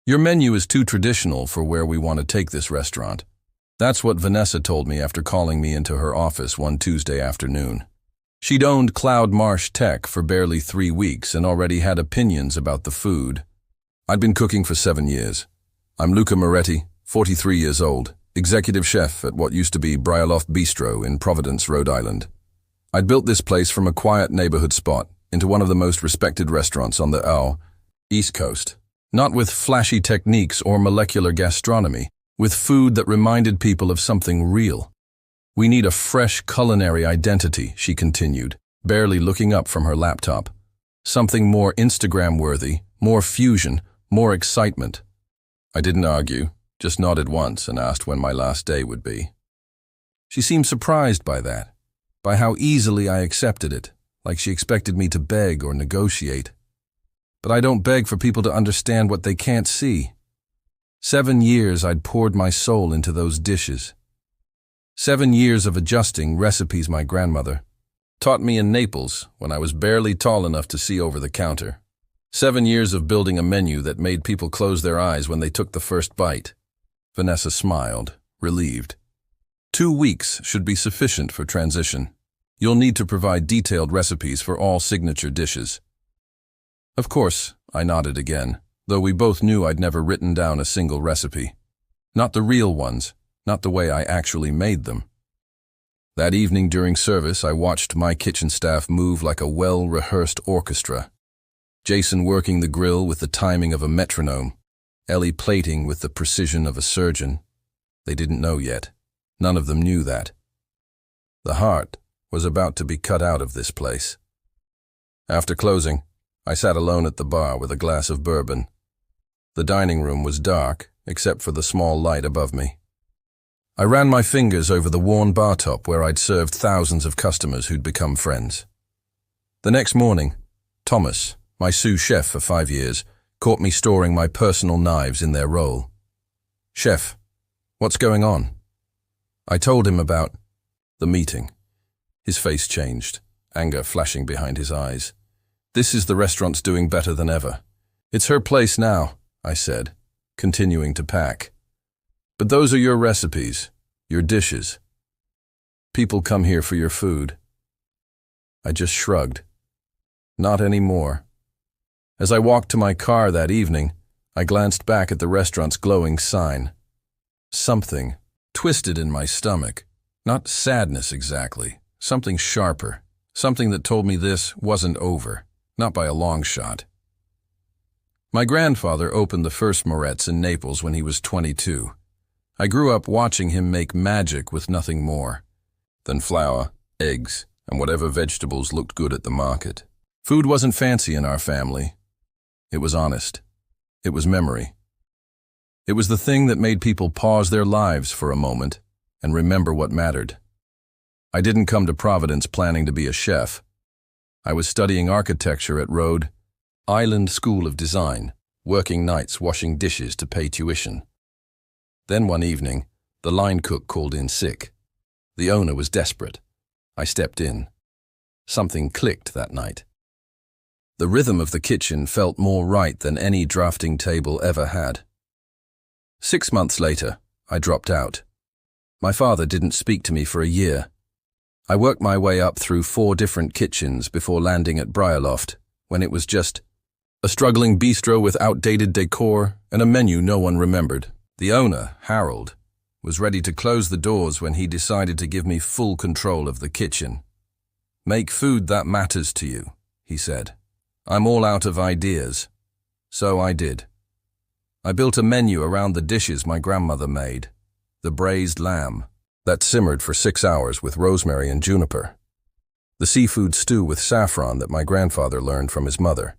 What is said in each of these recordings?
Your menu is too traditional for where we want to take this restaurant. That's what Vanessa told me after calling me into her office one Tuesday afternoon. She'd owned Cloud Marsh Tech for barely 3 weeks and already had opinions about the food. I'd been cooking for 7 years. I'm Luca Moretti, 43 years old, executive chef at what used to be Brailoff Bistro in Providence, Rhode Island. I'd built this place from a quiet neighborhood spot into one of the most respected restaurants on the East Coast. Not with flashy techniques or molecular gastronomy, with food that reminded people of something real. We need a fresh culinary identity, she continued, barely looking up from her laptop. Something more Instagram-worthy, more fusion, more excitement. I didn't argue, just nodded once and asked when my last day would be. She seemed surprised by that, by how easily I accepted it, like she expected me to beg or negotiate. But I don't beg for people to understand what they can't see. 7 years I'd poured my soul into those dishes. 7 years of adjusting recipes my grandmother taught me in Naples when I was barely tall enough to see over the counter. 7 years of building a menu that made people close their eyes when they took the first bite. Vanessa smiled, relieved. 2 weeks should be sufficient for transition. You'll need to provide detailed recipes for all signature dishes. Of course, I nodded again, though we both knew I'd never written down a single recipe. Not the real ones, not the way I actually made them. That evening during service, I watched my kitchen staff move like a well-rehearsed orchestra. Jason working the grill with the timing of a metronome, Ellie plating with the precision of a surgeon. They didn't know yet. None of them knew that. The heart was about to be cut out of this place. After closing, I sat alone at the bar with a glass of bourbon. The dining room was dark, except for the small light above me. I ran my fingers over the worn bar top where I'd served thousands of customers who'd become friends. The next morning, Thomas, my sous chef for 5 years, caught me storing my personal knives in their roll. "Chef, what's going on?" I told him about the meeting. His face changed, anger flashing behind his eyes. "This is the restaurant's doing better than ever. It's her place now," I said, continuing to pack. "But those are your recipes, your dishes. People come here for your food." I just shrugged. Not anymore. As I walked to my car that evening, I glanced back at the restaurant's glowing sign. Something twisted in my stomach. Not sadness exactly, something sharper, something that told me this wasn't over. Not by a long shot. My grandfather opened the first Moret's in Naples when he was 22. I grew up watching him make magic with nothing more than flour, eggs, and whatever vegetables looked good at the market. Food wasn't fancy in our family. It was honest. It was memory. It was the thing that made people pause their lives for a moment and remember what mattered. I didn't come to Providence planning to be a chef. I was studying architecture at Rhode Island School of Design, working nights washing dishes to pay tuition. Then one evening, the line cook called in sick. The owner was desperate. I stepped in. Something clicked that night. The rhythm of the kitchen felt more right than any drafting table ever had. 6 months later, I dropped out. My father didn't speak to me for a year. I worked my way up through 4 different kitchens before landing at Brailoff, when it was just a struggling bistro with outdated decor and a menu no one remembered. The owner, Harold, was ready to close the doors when he decided to give me full control of the kitchen. "Make food that matters to you," he said. "I'm all out of ideas." So I did. I built a menu around the dishes my grandmother made. The braised lamb that simmered for 6 hours with rosemary and juniper. The seafood stew with saffron that my grandfather learned from his mother.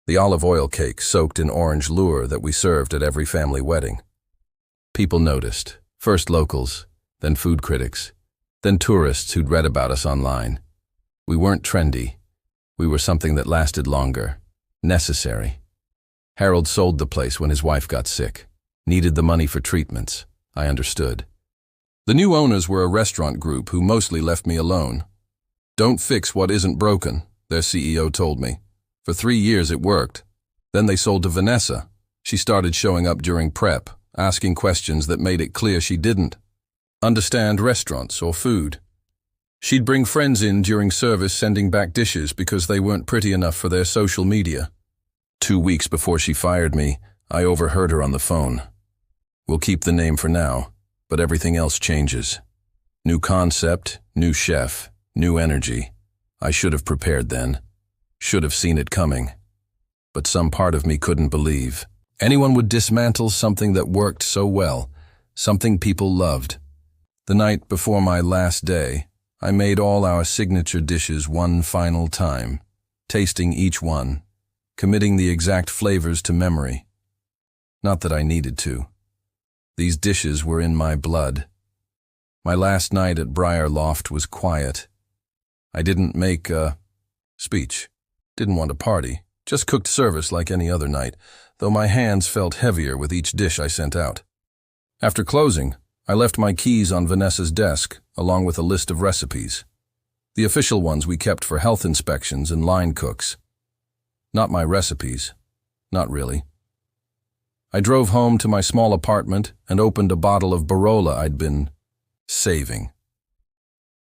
The olive oil cake soaked in orange lure that we served at every family wedding. People noticed, first locals, then food critics, then tourists who'd read about us online. We weren't trendy. We were something that lasted longer, necessary. Harold sold the place when his wife got sick, needed the money for treatments. I understood. The new owners were a restaurant group who mostly left me alone. "Don't fix what isn't broken," their CEO told me. For 3 years it worked. Then they sold to Vanessa. She started showing up during prep, asking questions that made it clear she didn't understand restaurants or food. She'd bring friends in during service sending back dishes because they weren't pretty enough for their social media. 2 weeks before she fired me, I overheard her on the phone. "We'll keep the name for now, but everything else changes. New concept, new chef, new energy. I should have prepared then. Should have seen it coming. But some part of me couldn't believe anyone would dismantle something that worked so well, something people loved. The night before my last day, I made all our signature dishes one final time, tasting each one, committing the exact flavors to memory. Not that I needed to. These dishes were in my blood. My last night at Briar Loft was quiet. I didn't make a speech, didn't want a party, just cooked service like any other night, though my hands felt heavier with each dish I sent out. After closing, I left my keys on Vanessa's desk, along with a list of recipes. The official ones we kept for health inspections and line cooks. Not my recipes. Not really. I drove home to my small apartment and opened a bottle of Barola I'd been saving.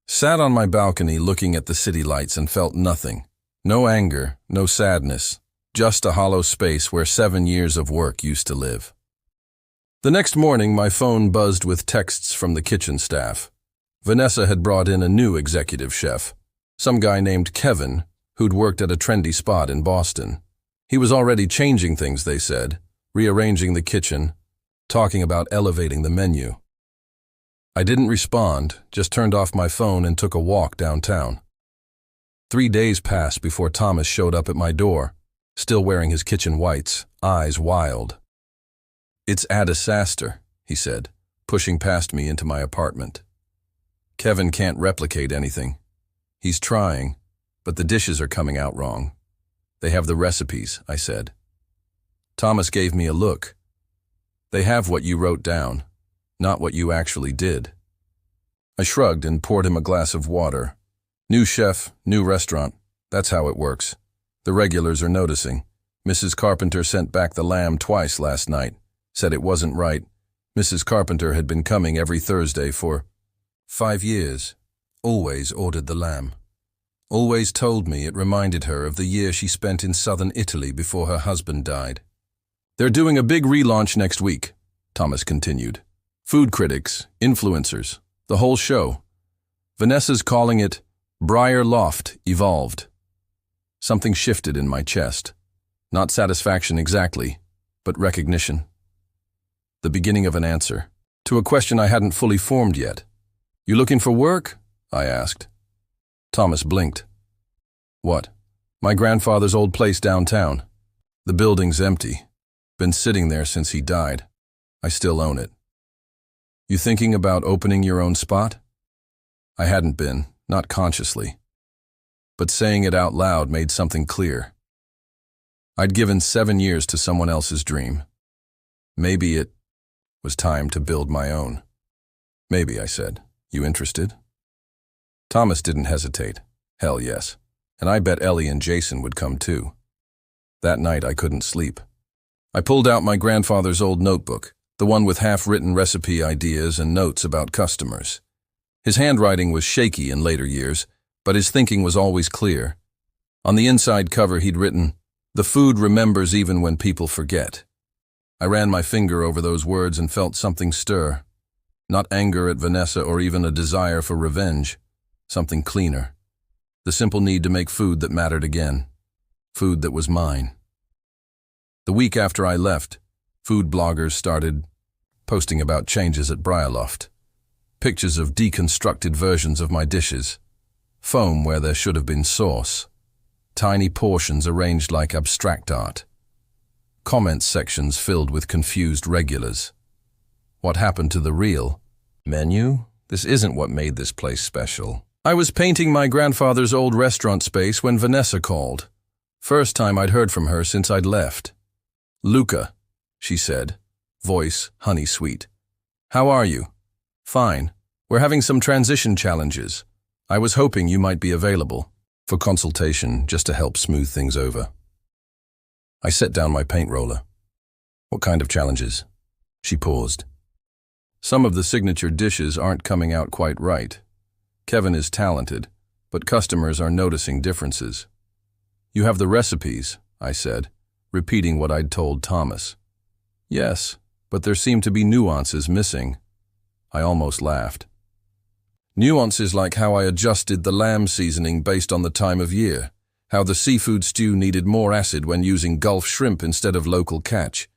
Sat on my balcony looking at the city lights and felt nothing. No anger, no sadness, just a hollow space where 7 years of work used to live. The next morning, my phone buzzed with texts from the kitchen staff. Vanessa had brought in a new executive chef, some guy named Kevin, who'd worked at a trendy spot in Boston. He was already changing things, they said, rearranging the kitchen, talking about elevating the menu. I didn't respond, just turned off my phone and took a walk downtown. 3 days passed before Thomas showed up at my door, still wearing his kitchen whites, eyes wild. "It's a disaster," he said, pushing past me into my apartment. "Kevin can't replicate anything. He's trying, but the dishes are coming out wrong. They have the recipes," I said. Thomas gave me a look. "They have what you wrote down, not what you actually did." I shrugged and poured him a glass of water. New chef, new restaurant. That's how it works. The regulars are noticing. Mrs. Carpenter sent back the lamb twice last night. Said it wasn't right. Mrs. Carpenter had been coming every Thursday for 5 years. Always ordered the lamb. Always told me it reminded her of the year she spent in southern Italy before her husband died. "They're doing a big relaunch next week," Thomas continued. "Food critics, influencers, the whole show. Vanessa's calling it Briar Loft Evolved." Something shifted in my chest. Not satisfaction exactly, but recognition. The beginning of an answer to a question I hadn't fully formed yet. "You looking for work?" I asked. Thomas blinked. "What?" "My grandfather's old place downtown. The building's empty. Been sitting there since he died. I still own it." "You thinking about opening your own spot?" I hadn't been, not consciously. But saying it out loud made something clear. I'd given 7 years to someone else's dream. Maybe it was time to build my own. "Maybe," I said. "You interested?" Thomas didn't hesitate. Hell yes. And I bet Ellie and Jason would come too. That night I couldn't sleep. I pulled out my grandfather's old notebook, the one with half-written recipe ideas and notes about customers. His handwriting was shaky in later years, but his thinking was always clear. On the inside cover he'd written, "The food remembers even when people forget." I ran my finger over those words and felt something stir. Not anger at Vanessa or even a desire for revenge. Something cleaner. The simple need to make food that mattered again. Food that was mine. The week after I left, food bloggers started posting about changes at Briarloft. Pictures of deconstructed versions of my dishes. Foam where there should have been sauce. Tiny portions arranged like abstract art. Comment sections filled with confused regulars. What happened to the real menu? This isn't what made this place special. I was painting my grandfather's old restaurant space when Vanessa called. First time I'd heard from her since I'd left. "Luca," she said, voice honey sweet. "How are you?" "Fine. We're having some transition challenges. I was hoping you might be available for consultation just to help smooth things over." I set down my paint roller. What kind of challenges? She paused. Some of the signature dishes aren't coming out quite right. Kevin is talented, but customers are noticing differences. You have the recipes, I said, repeating what I'd told Thomas. Yes, but there seem to be nuances missing. I almost laughed. Nuances like how I adjusted the lamb seasoning based on the time of year, how the seafood stew needed more acid when using Gulf shrimp instead of local catch,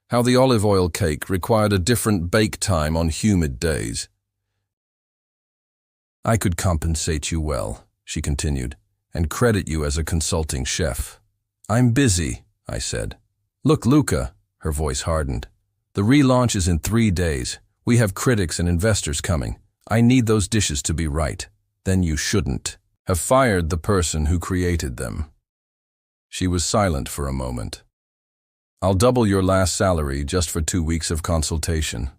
how the olive oil cake required a different bake time on humid days. I could compensate you well, she continued, and credit you as a consulting chef. I'm busy, I said. Look, Luca, her voice hardened. The relaunch is in 3 days. We have critics and investors coming. I need those dishes to be right. Then you shouldn't have fired the person who created them. She was silent for a moment. I'll double your last salary just for 2 weeks of consultation.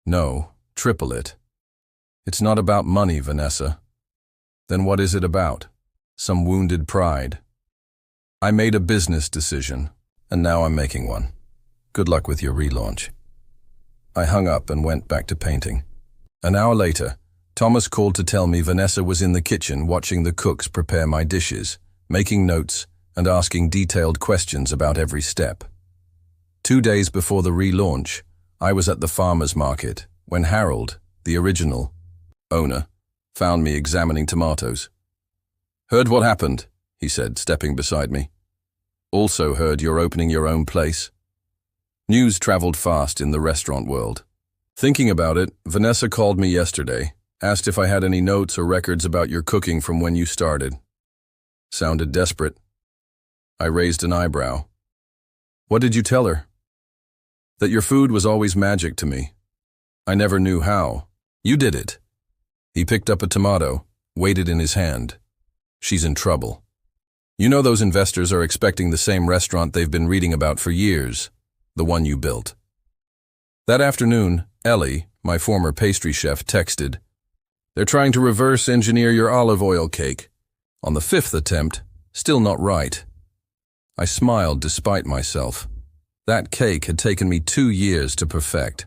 No, triple it. It's not about money, Vanessa. Then what is it about? Some wounded pride. I made a business decision, and now I'm making one. Good luck with your relaunch. I hung up and went back to painting. An hour later, Thomas called to tell me Vanessa was in the kitchen watching the cooks prepare my dishes, making notes and asking detailed questions about every step. 2 days before the relaunch, I was at the farmer's market when Harold, the original owner, found me examining tomatoes. Heard what happened, he said, stepping beside me. Also heard you're opening your own place. News traveled fast in the restaurant world. Thinking about it, Vanessa called me yesterday, asked if I had any notes or records about your cooking from when you started. Sounded desperate. I raised an eyebrow. What did you tell her? That your food was always magic to me. I never knew how. You did it. He picked up a tomato, weighed it in his hand. She's in trouble. You know those investors are expecting the same restaurant they've been reading about for years, the one you built. That afternoon, Ellie, my former pastry chef, texted, "They're trying to reverse engineer your olive oil cake. On the 5th attempt, still not right." I smiled despite myself. That cake had taken me 2 years to perfect.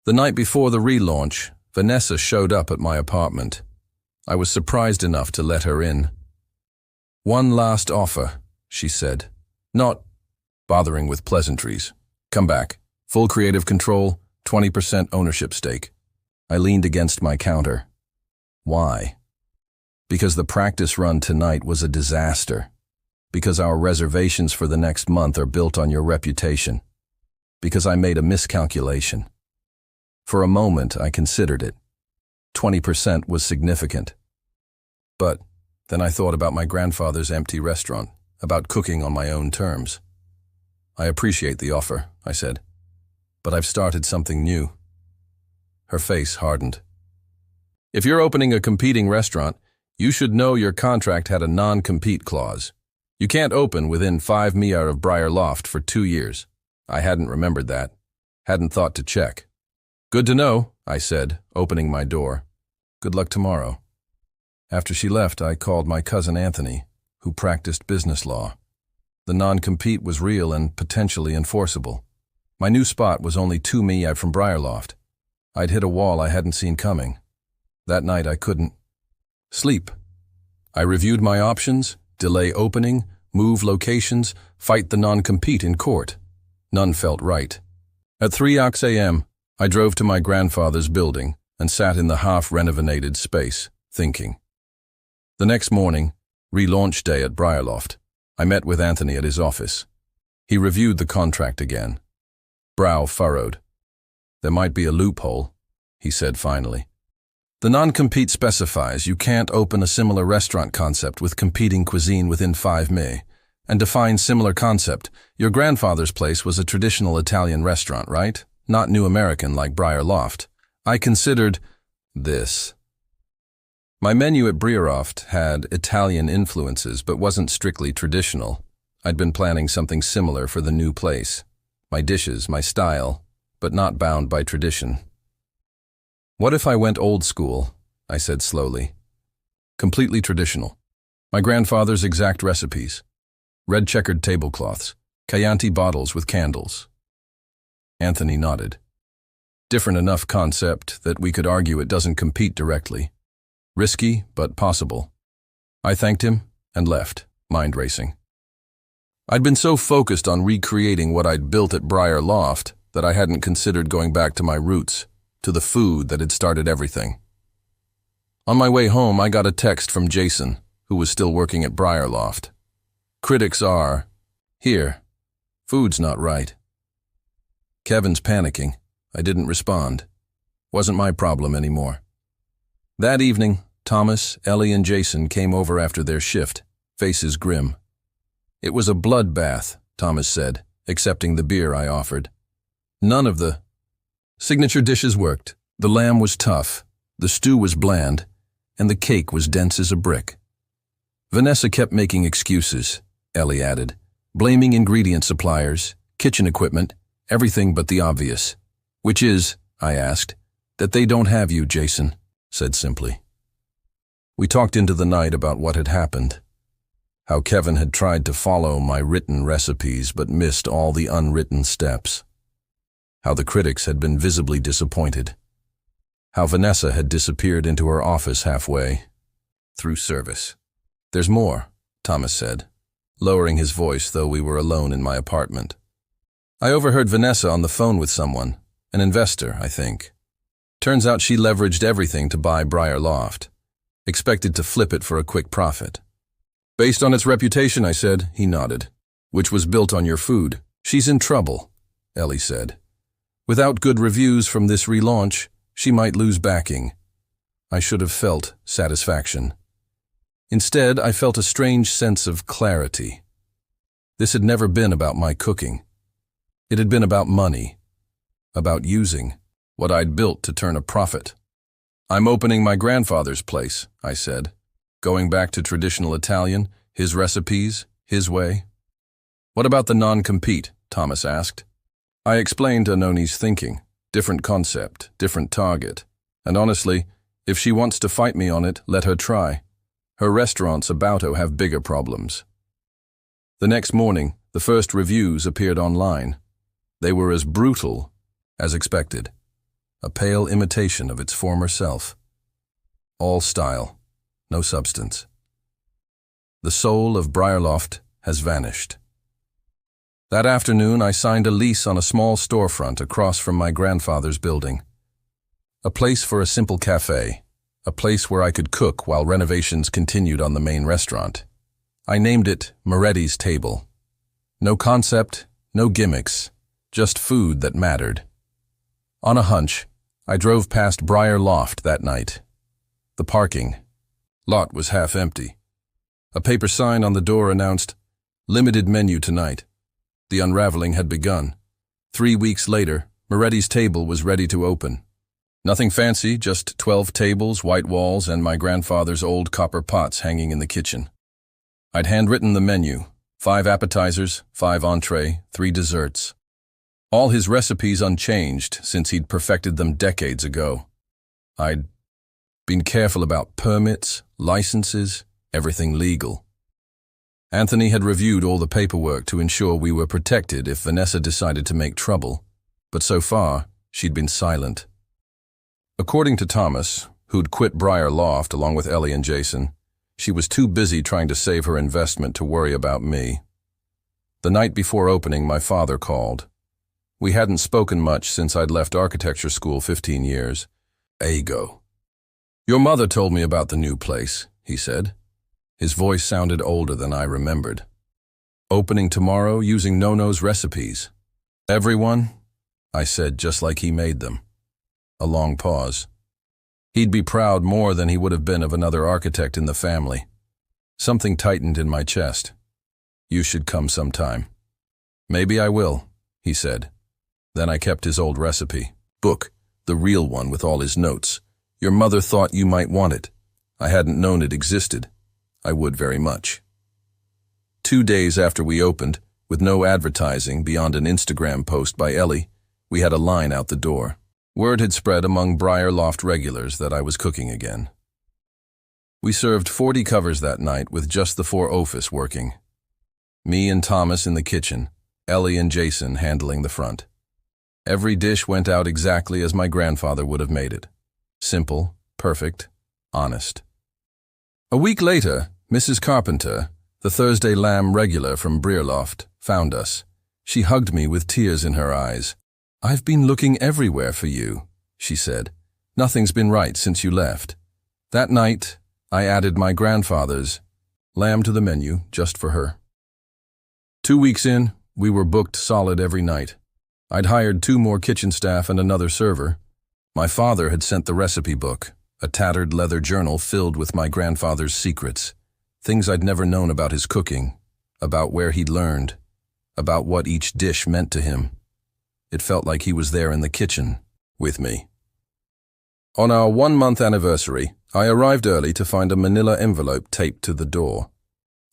The night before the relaunch, Vanessa showed up at my apartment. I was surprised enough to let her in. "One last offer," she said. Not bothering with pleasantries. "Come back. Full creative control, 20% ownership stake." I leaned against my counter. Why? Because the practice run tonight was a disaster. Because our reservations for the next month are built on your reputation. Because I made a miscalculation. For a moment, I considered it. 20% was significant. But then I thought about my grandfather's empty restaurant, about cooking on my own terms. "I appreciate the offer," I said, "but I've started something new." Her face hardened. "If you're opening a competing restaurant, you should know your contract had a non-compete clause. You can't open within 5 mi of Briar Loft for 2 years. I hadn't remembered that. Hadn't thought to check. "Good to know," I said, opening my door. "Good luck tomorrow." After she left, I called my cousin Anthony, who practiced business law. The non-compete was real and potentially enforceable. My new spot was only 2 mi from Briar Loft. I'd hit a wall I hadn't seen coming. That night I couldn't sleep. I reviewed my options, delay opening, move locations, fight the non-compete in court. None felt right. At 3 a.m., I drove to my grandfather's building and sat in the half-renovated space, thinking. The next morning, relaunch day at Briar Loft, I met with Anthony at his office. He reviewed the contract again. Brow furrowed. "There might be a loophole," he said finally. "The non-compete specifies you can't open a similar restaurant concept with competing cuisine within 5 mi, and defines similar concept. Your grandfather's place was a traditional Italian restaurant, right? Not New American like Briar Loft. I considered this. My menu at Briar Loft had Italian influences but wasn't strictly traditional. I'd been planning something similar for the new place. My dishes, my style, but not bound by tradition. "What if I went old school?" I said slowly. "Completely traditional. My grandfather's exact recipes. Red checkered tablecloths, Chianti bottles with candles, Anthony nodded. Different enough concept that we could argue it doesn't compete directly. Risky, but possible. I thanked him and left, mind racing. I'd been so focused on recreating what I'd built at Briar Loft that I hadn't considered going back to my roots, to the food that had started everything. On my way home, I got a text from Jason, who was still working at Briar Loft. Critics are, here, food's not right. Kevin's panicking. I didn't respond. Wasn't my problem anymore. That evening, Thomas, Ellie, and Jason came over after their shift, faces grim. It was a bloodbath, Thomas said, accepting the beer I offered. None of the signature dishes worked. The lamb was tough, the stew was bland, and the cake was dense as a brick. Vanessa kept making excuses, Ellie added, blaming ingredient suppliers, kitchen equipment, everything but the obvious. Which is, I asked, that they don't have you, Jason said simply. We talked into the night about what had happened. How Kevin had tried to follow my written recipes but missed all the unwritten steps. How the critics had been visibly disappointed. How Vanessa had disappeared into her office halfway through service. There's more, Thomas said, lowering his voice though we were alone in my apartment. I overheard Vanessa on the phone with someone, an investor, I think. Turns out she leveraged everything to buy Briar Loft, expected to flip it for a quick profit. Based on its reputation, I said, he nodded, which was built on your food. She's in trouble, Ellie said. Without good reviews from this relaunch, she might lose backing. I should have felt satisfaction. Instead, I felt a strange sense of clarity. This had never been about my cooking. It had been about money. About using what I'd built to turn a profit. I'm opening my grandfather's place, I said, going back to traditional Italian, his recipes, his way. What about the non-compete? Thomas asked. I explained Anoni's thinking, different concept, different target, and honestly, if she wants to fight me on it, let her try. Her restaurants about her have bigger problems. The next morning, the first reviews appeared online. They were as brutal as expected, a pale imitation of its former self. All style, no substance. The soul of Briar Loft has vanished. That afternoon, I signed a lease on a small storefront across from my grandfather's building. A place for a simple cafe, a place where I could cook while renovations continued on the main restaurant. I named it Moretti's Table. No concept, no gimmicks, just food that mattered. On a hunch, I drove past Briar Loft that night. The parking lot was half empty. A paper sign on the door announced, "Limited menu tonight." The unraveling had begun. 3 weeks later, Moretti's Table was ready to open. Nothing fancy, just 12 tables, white walls, and my grandfather's old copper pots hanging in the kitchen. I'd handwritten the menu, 5 appetizers, 5 entree, 3 desserts. All his recipes unchanged since he'd perfected them decades ago. I'd been careful about permits, licenses, everything legal. Anthony had reviewed all the paperwork to ensure we were protected if Vanessa decided to make trouble, but so far, she'd been silent. According to Thomas, who'd quit Briar Loft along with Ellie and Jason, she was too busy trying to save her investment to worry about me. The night before opening, my father called. We hadn't spoken much since I'd left architecture school 15 years ago. "Your mother told me about the new place," he said. His voice sounded older than I remembered. "Opening tomorrow using Nono's recipes." "Everyone?" I said, just like he made them. A long pause. He'd be proud more than he would have been of another architect in the family. Something tightened in my chest. "You should come sometime." "Maybe I will," he said. Then I kept his old recipe book, the real one with all his notes. "Your mother thought you might want it. I hadn't known it existed. I would very much." 2 days after we opened, with no advertising beyond an Instagram post by Ellie, we had a line out the door. Word had spread among Briar Loft regulars that I was cooking again. We served 40 covers that night with just the 4 office working. Me and Thomas in the kitchen, Ellie and Jason handling the front. Every dish went out exactly as my grandfather would have made it. Simple, perfect, honest. A week later, Mrs. Carpenter, the Thursday lamb regular from Breerloft, found us. She hugged me with tears in her eyes. "I've been looking everywhere for you," she said. "Nothing's been right since you left." That night, I added my grandfather's lamb to the menu just for her. 2 weeks in, we were booked solid every night. I'd hired 2 more kitchen staff and another server. My father had sent the recipe book, a tattered leather journal filled with my grandfather's secrets, things I'd never known about his cooking, about where he'd learned, about what each dish meant to him. It felt like he was there in the kitchen, with me. On our 1-month anniversary, I arrived early to find a manila envelope taped to the door.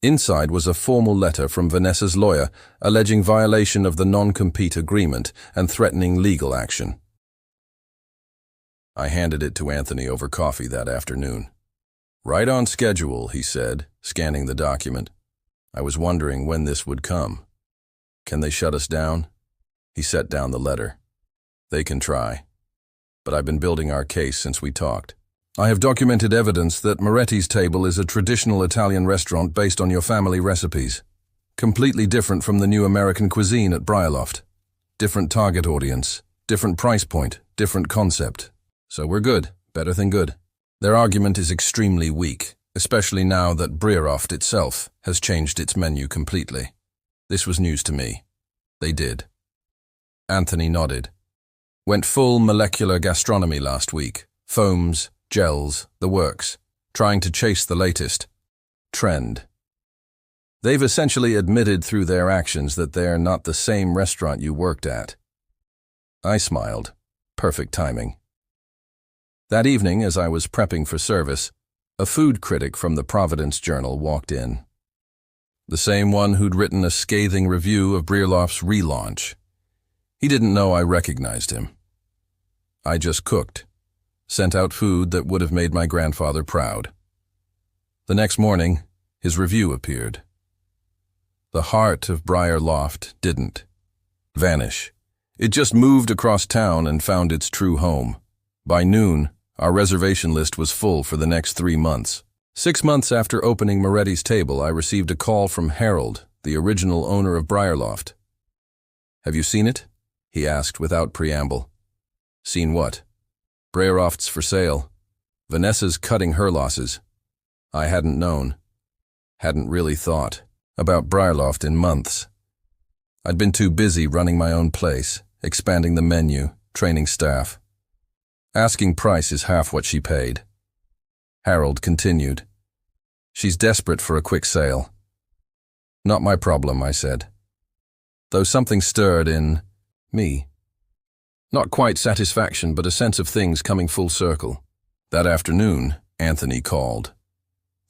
Inside was a formal letter from Vanessa's lawyer alleging violation of the non-compete agreement and threatening legal action. I handed it to Anthony over coffee that afternoon. "Right on schedule," he said, scanning the document. I was wondering when this would come. "Can they shut us down?" He set down the letter. "They can try. But I've been building our case since we talked. I have documented evidence that Moretti's Table is a traditional Italian restaurant based on your family recipes. Completely different from the new American cuisine at Breerloft. Different target audience, different price point, different concept. So we're good, better than good." Their argument is extremely weak, especially now that Breerloft itself has changed its menu completely. This was news to me. They did. Anthony nodded. "Went full molecular gastronomy last week. Foams, gels, the works, trying to chase the latest trend. They've essentially admitted through their actions that they're not the same restaurant you worked at." I smiled. Perfect timing. That evening, as I was prepping for service, a food critic from the Providence Journal walked in. The same one who'd written a scathing review of Breerloft's relaunch. He didn't know I recognized him. I just cooked. Sent out food that would have made my grandfather proud. The next morning, his review appeared. The heart of Breerloft didn't vanish. It just moved across town and found its true home. By noon, our reservation list was full for the next 3 months. 6 months after opening Moretti's Table, I received a call from Harold, the original owner of Breerloft. "Have you seen it?" he asked without preamble. "Seen what?" "Breerloft's for sale. Vanessa's cutting her losses." I hadn't known, hadn't really thought about Breerloft in months. I'd been too busy running my own place, expanding the menu, training staff. Asking price is half what she paid. Harold continued. "She's desperate for a quick sale." "Not my problem," I said. Though something stirred in me. Not quite satisfaction, but a sense of things coming full circle. That afternoon, Anthony called.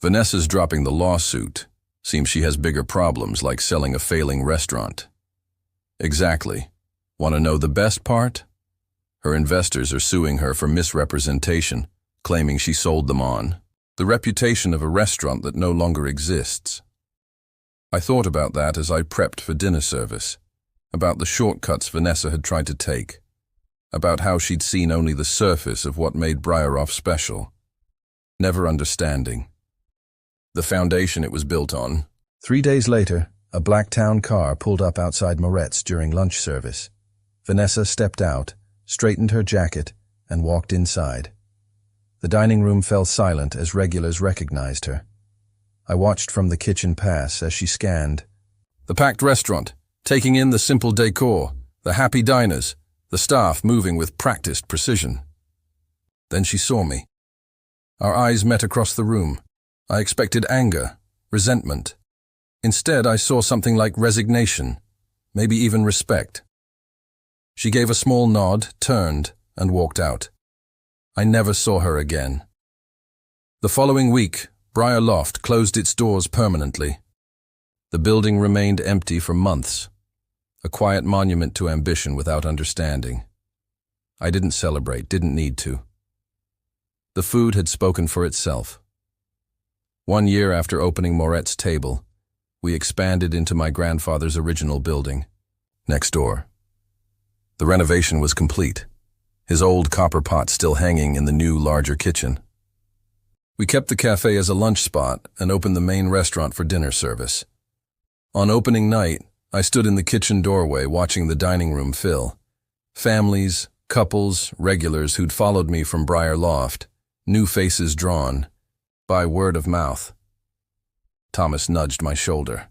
"Vanessa's dropping the lawsuit. Seems she has bigger problems, like selling a failing restaurant." "Exactly. Want to know the best part? Her investors are suing her for misrepresentation, claiming she sold them on the reputation of a restaurant that no longer exists." I thought about that as I prepped for dinner service, about the shortcuts Vanessa had tried to take, about how she'd seen only the surface of what made Breerloft special, never understanding the foundation it was built on. 3 days later, a black town car pulled up outside Moret's during lunch service. Vanessa stepped out, straightened her jacket, and walked inside. The dining room fell silent as regulars recognized her. I watched from the kitchen pass as she scanned. The packed restaurant, taking in the simple decor, the happy diners, the staff moving with practiced precision. Then she saw me. Our eyes met across the room. I expected anger, resentment. Instead, I saw something like resignation, maybe even respect. She gave a small nod, turned, and walked out. I never saw her again. The following week, Breerloft closed its doors permanently. The building remained empty for months, a quiet monument to ambition without understanding. I didn't celebrate, didn't need to. The food had spoken for itself. 1 year after opening Moret's Table, we expanded into my grandfather's original building, next door. The renovation was complete, his old copper pot still hanging in the new, larger kitchen. We kept the cafe as a lunch spot and opened the main restaurant for dinner service. On opening night, I stood in the kitchen doorway watching the dining room fill. Families, couples, regulars who'd followed me from Briar Loft, new faces drawn, by word of mouth. Thomas nudged my shoulder.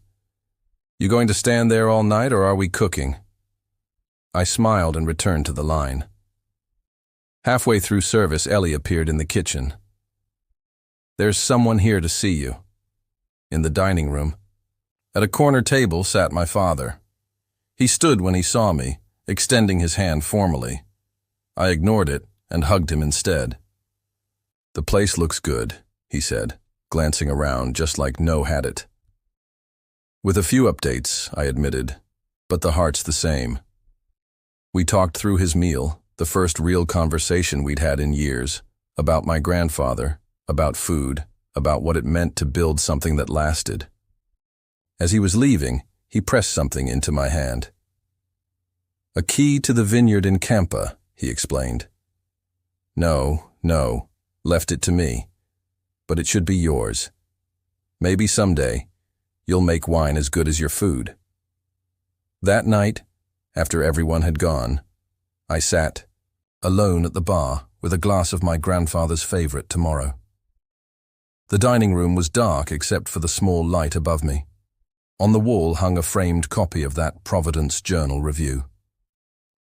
"You going to stand there all night, or are we cooking?" I smiled and returned to the line. Halfway through service, Ellie appeared in the kitchen. "There's someone here to see you." In the dining room, at a corner table, sat my father. He stood when he saw me, extending his hand formally. I ignored it and hugged him instead. "The place looks good," he said, glancing around just like No had it. "With a few updates," I admitted, "but the heart's the same." We talked through his meal, the first real conversation we'd had in years, about my grandfather, about food, about what it meant to build something that lasted. As he was leaving, he pressed something into my hand. "A key to the vineyard in Campa," he explained. No, left it to me. But it should be yours. Maybe someday, you'll make wine as good as your food. That night, after everyone had gone, I sat, alone at the bar, with a glass of my grandfather's favorite Tomorrow. The dining room was dark except for the small light above me. On the wall hung a framed copy of that Providence Journal review.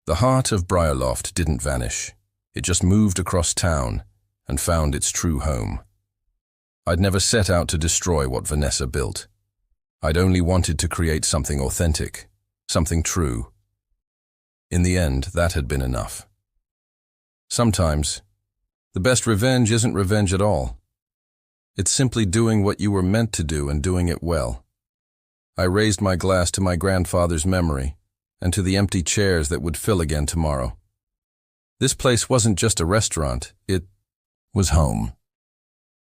The heart of Briarloft didn't vanish. It just moved across town and found its true home. I'd never set out to destroy what Vanessa built. I'd only wanted to create something authentic, something true. In the end, that had been enough. Sometimes, the best revenge isn't revenge at all. It's simply doing what you were meant to do and doing it well. I raised my glass to my grandfather's memory and to the empty chairs that would fill again tomorrow. This place wasn't just a restaurant, it was home.